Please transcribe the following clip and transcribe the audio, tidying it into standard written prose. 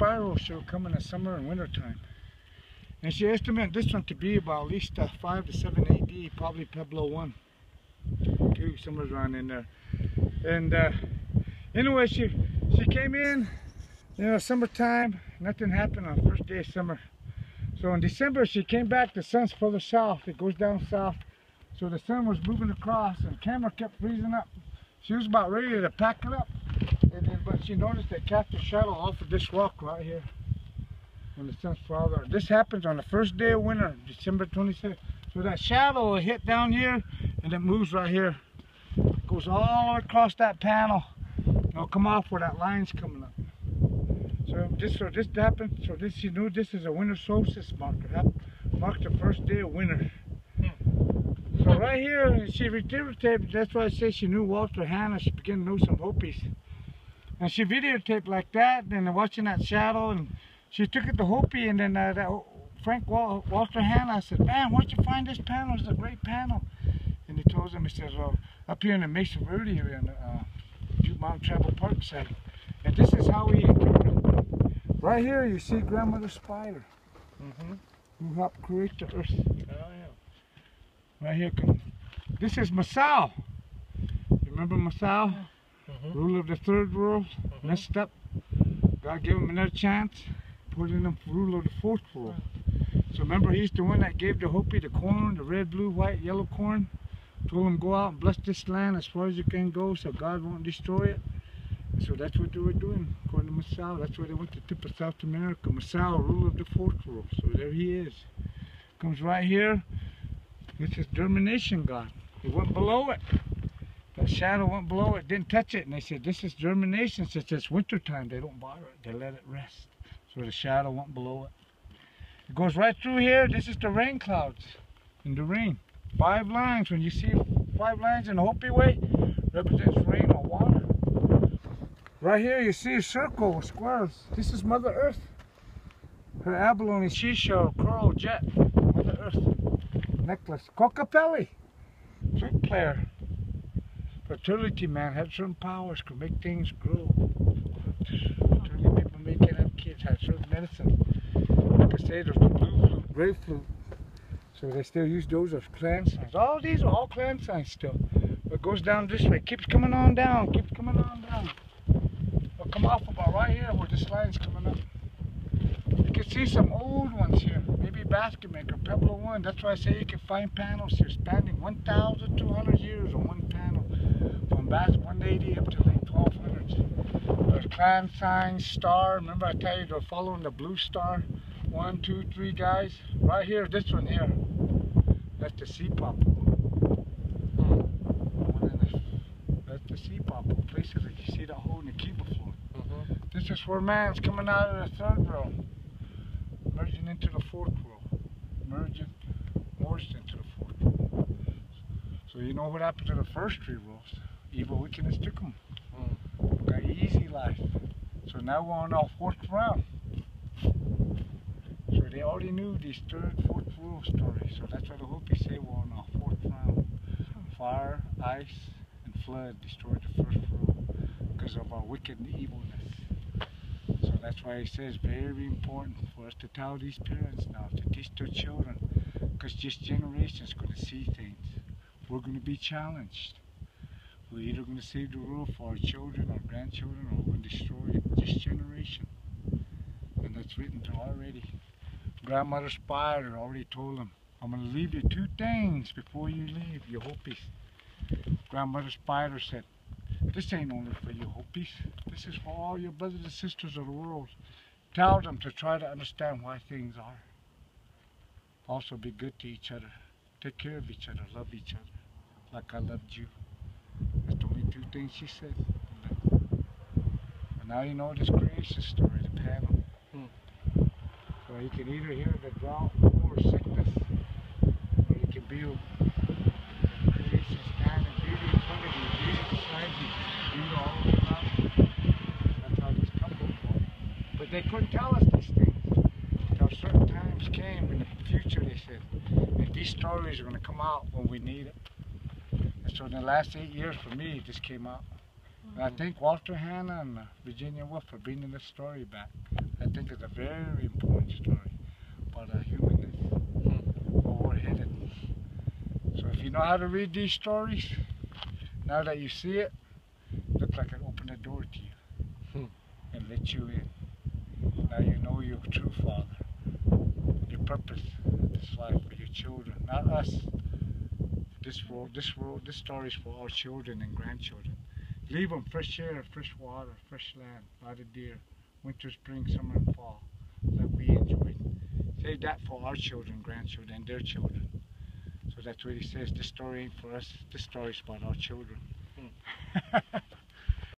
spiral she'll come in the summer and winter time. And she estimated this one to be about at least 5 to 7 AD, probably Pueblo 1, 2, somewhere around in there. And anyway, she came in, you know, summertime, nothing happened on the first day of summer. So in December she came back, the sun's further south, it goes down south. So the sun was moving across and the camera kept freezing up. She was about ready to pack it up. And then, but she noticed they cast a shadow off of this rock right here when the sun's farther. This happens on the first day of winter, December 26th. So that shadow will hit down here and it moves right here. It goes all the way across that panel. It'll come off where that line's coming up. So this happened. So this, you know, this is a winter solstice marker. That marks the first day of winter. So right here, she videotaped. That's why I say she knew Walter Hanna. She began to know some Hopis, and she videotaped like that. And watching that shadow, and she took it to Hopi, and then that Walter Hanna said, "Man, where'd you find this panel? It's a great panel." And he told him, he says, "Well, up here in the Mesa Verde area, in the Butte Mountain Travel Park site." And this is how he interpreted. Right here, you see Grandmother Spider, who helped create the earth. Oh, yeah. Right here, this is Masao. You remember Masao? Ruler of the third world, messed up. God gave him another chance, put in him ruler of the fourth world. So remember, he's the one that gave the Hopi the corn, the red, blue, white, yellow corn. Told him, go out and bless this land as far as you can go so God won't destroy it. So that's what they were doing, according to Masao. That's why they went to the tip of South America. Masao, ruler of the fourth world. So there he is. Comes right here. This is germination god. It went below it. That shadow went below it, didn't touch it. And they said, this is germination. Since it's winter time, they don't bother it. They let it rest. So the shadow went below it. It goes right through here. This is the rain clouds in the rain. 5 lines. When you see 5 lines in the Hopi way, represents rain or water. Right here you see a circle with squares. This is Mother Earth. Her abalone, seashell, coral, jet. Mother Earth. Necklace. Kokapelli. Flute player. Fertility man. Had certain powers. Could make things grow. Fertility people can't have kids. Had certain medicine. Like I say, there's the blue flute, gray flute. So they still use those as clan signs. All these are all clan signs still. But it goes down this way. Keeps coming on down. Keeps coming on down. It'll come off about right here where this line's coming up. You can see some old ones here. Maybe Basket Maker, Pueblo 1. That's why I say you can find panels here spanning 1,200 years on one panel. From Basket 180 up to like 1200s. There's clan signs, star. Remember I tell you they're following the blue star? 1, 2, 3 guys. Right here, this one here. That's the sea popple. That's the sea popple. Places that you see that hole in the Kiva floor. This is where man's coming out of the third world, merging into the fourth world, merged into the fourth world. So you know what happened to the first 3 worlds? Evil wickedness took them. We got easy life. So now we're on our 4th round. So they already knew these 3rd, 4th world stories. So that's why the Hopi say we're on our 4th round. Fire, ice, and flood destroyed the first world because of our wicked evilness. So that's why he says very important for us to tell these parents now, to teach their children, because this generation is going to see things. We're going to be challenged. We're either going to save the world for our children, our grandchildren, or we're going to destroy this generation. And that's written to already. Grandmother Spider already told them, I'm going to leave you 2 things before you leave, you Hopis. Grandmother Spider said, this ain't only for you Hopis. This is for all your brothers and sisters of the world. Tell them to try to understand why things are. Also be good to each other. Take care of each other. Love each other. Like I loved you. That's the only 2 things she said. And now you know this creation story, the panel. So you can either hear the drought or sickness, or you can build creation stand and beauty in front of you, beauty beside you, beauty all around you. That's how this couple formed. But they couldn't tell us these things until certain times came in the future, they said. And these stories are going to come out when we need it. And so in the last 8 years for me, this came out. And I thank Walter Hanna and Virginia Woolf for bringing this story back. think it's a very important story about our humanness, where we're headed. So if you know how to read these stories, now that you see it, it looks like it opened a door to you and let you in. Now you know your true Father, your purpose in this life for your children, not us. This story is for our children and grandchildren. Leave them fresh air, fresh water, fresh land, a lot of deer, winter, spring, summer, and fall that we enjoy. Save that for our children, grandchildren, and their children. So that's what he says. This story ain't for us. This story is about our children.